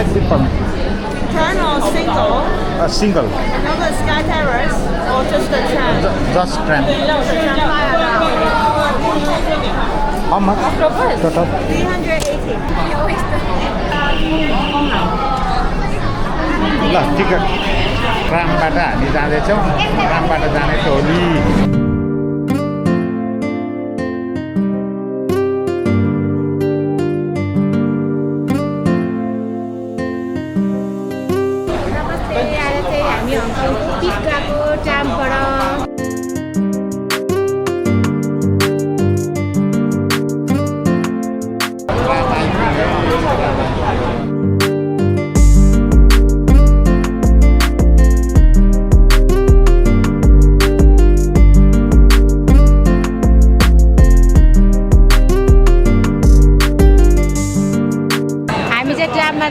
sightseeing permit? Turn or single? Single. Another skyscrapers or just the tram? Just tram. No, the tram. How much? Total? 380. ल ticket ट्रामबाट हामी जाँदैछौँ ट्रामबाट जाने टोली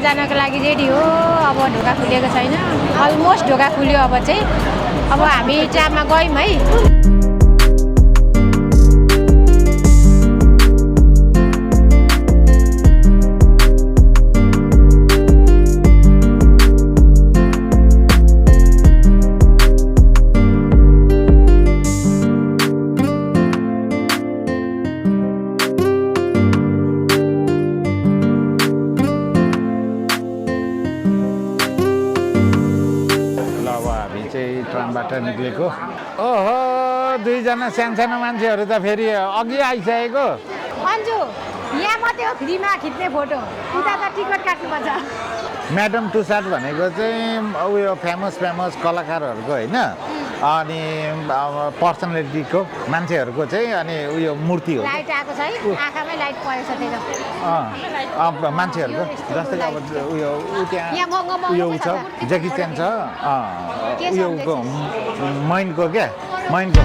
जानको लागि रेडी हो अब ढोका खुलेको छैन अलमोस्ट ढोका खुल्यो अब चाहिँ अब हामी ट्राममा गयौँ है ट्रामबाट निक्लेको ओहो दुईजना सानो मान्छेहरू त फेरि अघि आइसकेको अन्जु यहाँ मात्रै हो फ्रीमा खिच्ने फोटो उता त टिकट काट्नुपर्छ म्याडम टुसाद भनेको चाहिँ उयो फेमस कलाकारहरूको होइन अनि पर्सनालिटीको मान्छेहरूको चाहिँ अनि उयो मूर्ति हो लाइट आएको छ है आँखामै लाइट परेछ त्यही त मान्छेहरूको जस्तै अब उयो त्यहाँ उयो छ जेकी च्यान छ उयोको मैनको क्या मैनको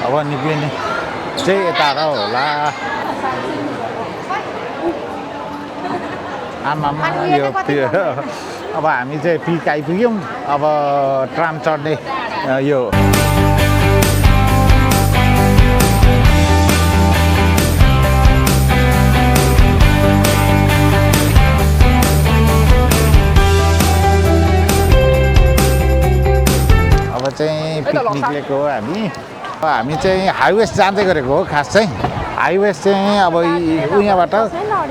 अब निक्लिने चाहिँ यता र होला आमामा यो अब हामी चाहिँ पिक आइपुग्यौँ अब ट्राम चढ्ने यो अब चाहिँ पिक निक्लेको हो हामी चाहिँ हाइवेस जाँदै गरेको हो खास चाहिँ हाइवेस चाहिँ अब उहाँबाट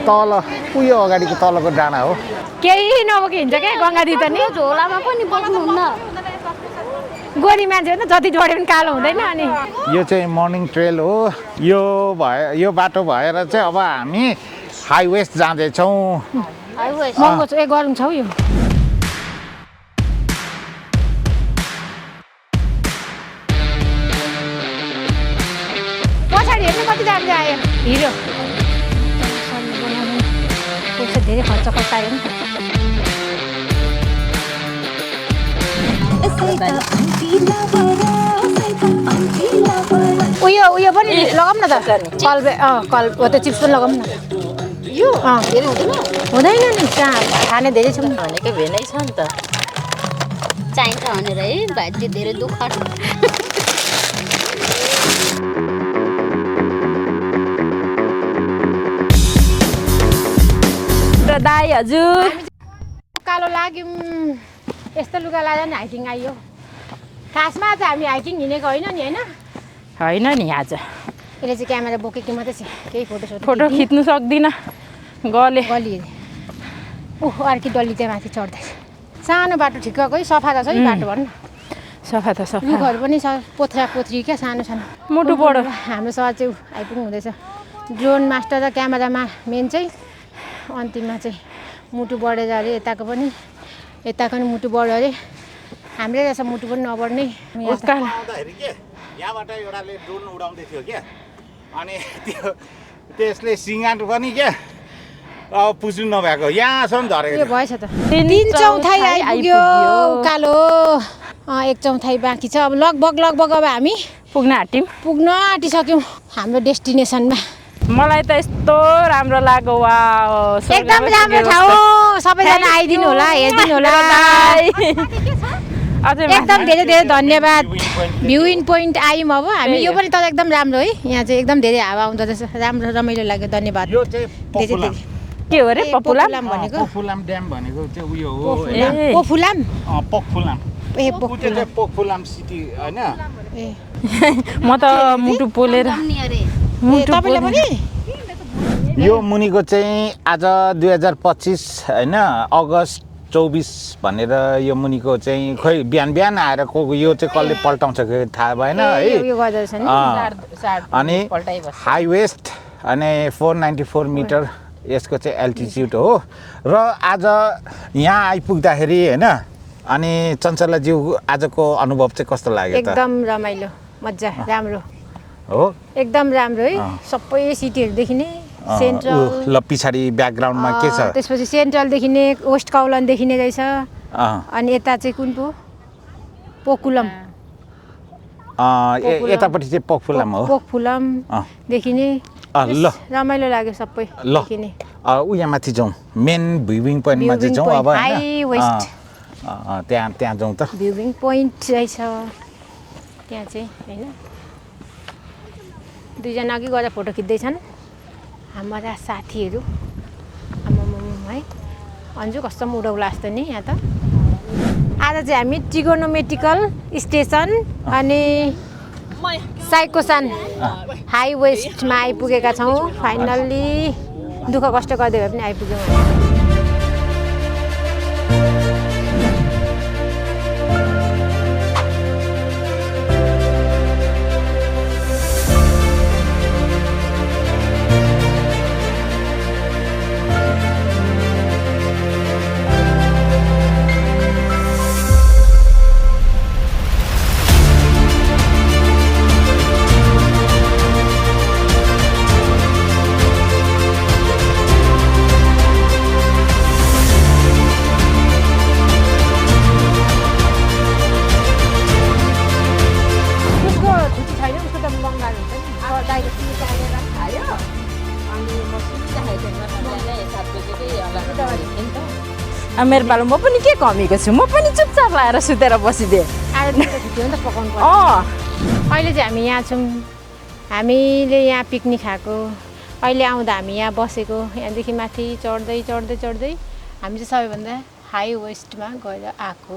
तल उयो अगाडिको तलको डाँडा हो केही नबोकी हिँड्छ क्या गङ्गादी त नि झोलामा पनि बस्नुहुन्न गोरी मान्छे हो नि जति जोड्यो पनि कालो हुँदैन अनि यो चाहिँ मर्निङ ट्रेल हो यो बाटो भएर चाहिँ अब हामी हाइवेस जाँदैछौँ महँगो छ गरौँ छौ यो कति दामी आयो हिरो पैसा धेरै खर्च कतायो नि उयो पनि लगाऊँ न त कल त्यो चिप्स पनि लगाऊँ न यो धेरै हुँदैन नि खाने धेरै छ भनेको भेनै छ नि त चाहिन्छ भनेर है भाइ धेरै दुःख दाई हजुर कालो लाग्यौँ यस्तो लुगा लाँदा नि हाइकिङ आइयो खासमा चाहिँ हामी हाइकिङ हिँडेको होइन नि होइन नि आज यसले चाहिँ क्यामेरा बोकेको मात्रै छ केही फोटो खिच्नु सक्दिनँ गली अर्की डल्ली त्यहाँ माथि चढ्दैछ सानो बाटो ठिक्ककै सफा त छ है बाटो भन्नु सफा त सफा रुखहरू पनि पोथ्रा पोथ्री क्या सानो मुटु बडो हाम्रो सर चाहिँ आइपुग्नु हुँदैछ ड्रोन मास्टर र क्यामेरामा मेन चाहिँ अन्तिममा चाहिँ मुटु बढेर अरे यताको पनि मुटु बढ्यो अरे हाम्रै रहेछ मुटु पनि नबढ्ने यहाँबाट एउटाले ड्रोन उडाउँदै थियो क्या अनि त्यसले सिँगार पनि क्या पुज्नु नभएको यहाँसम्म झरेको भएछ त 3/4 आइपुग्यो उकालो 1/4 बाँकी छ अब लगभग अब हामी पुग्न आँटिसक्यौँ हाम्रो डेस्टिनेसनमा मलाई त यस्तो राम्रो लाग्यो वाओ एकदम राम्रो ठाउँ सबैजना आइदिनु होला हेरिदिनु होला अझै एकदम धेरै धेरै धन्यवाद भ्यू इन पोइन्ट आयौँ अब हामी यो पनि तर एकदम राम्रो है यहाँ चाहिँ एकदम धेरै हावा आउँदो रहेछ राम्रो रमाइलो लाग्यो धन्यवाद यो चाहिँ धेरै के हो रे पपुलाम भनेको पोखफुलाम ड्याम भनेको चाहिँ उयो हो पोखफुलाम पोखफुलाम ए चाहिँ पोखफुलाम सिटी होइन ए म त मुटु पोलेर तपाईले पनि यो मुनिको चाहिँ आज 2025 होइन अगस्त 24 भनेर यो मुनिको चाहिँ खोइ बिहान बिहान आएर यो चाहिँ कसले पल्टाउँछ कि थाहा भएन है अनि हाई वेस्ट अनि 494 मिटर यसको चाहिँ एल्टिट्युड हो र आज यहाँ आइपुग्दाखेरि होइन अनि चञ्चलाज्यू आजको अनुभव चाहिँ कस्तो लाग्यो त एकदम रमाइलो मजा राम्रो हो एकदम राम्रो है सबै सिटीहरू देखिने सेन्ट्रल ल पछाडि ब्याकग्राउन्डमा के छ त्यसपछि सेन्ट्रल देखिने वेस्ट काउलन देखिने रहेछ अनि यता चाहिँ कुन पो पोकुलम यतापट्टि चाहिँ पोखफुलाम हो पोखफुलाम देखिने ल रमाइलो लाग्यो सबै ल देखिने यहाँ माथि जाउँ मेन भ्युइङ पोइन्टमा चाहिँ जाउँ अब हाई वेस्ट त्यहाँ जाउँ त भ्युइङ पोइन्ट रहेछ त्यहाँ चाहिँ होइन दुईजना अघि गएर फोटो खिच्दैछन् हाम्रा साथीहरू आमामामा है अन्जु कस्तो उडौला जस्तो नि यहाँ त आज चाहिँ हामी ट्रिगोनोमेट्रिकल स्टेसन अनि साइकोसान हाई वेस्टमा आइपुगेका छौँ फाइनल्ली दुःख कष्ट गर्दै भए पनि आइपुग्यौँ हामी मेरो पालो म पनि के कमीको छु म पनि चुपचाप लाएर सुतेर बसिदिएँ अहिले चाहिँ हामी यहाँ छौँ हामीले यहाँ पिकनिक खाएको अहिले आउँदा हामी यहाँ बसेको यहाँदेखि माथि चढ्दै चढ्दै चढ्दै हामी चाहिँ सबैभन्दा हाई वेस्टमा गएर आएको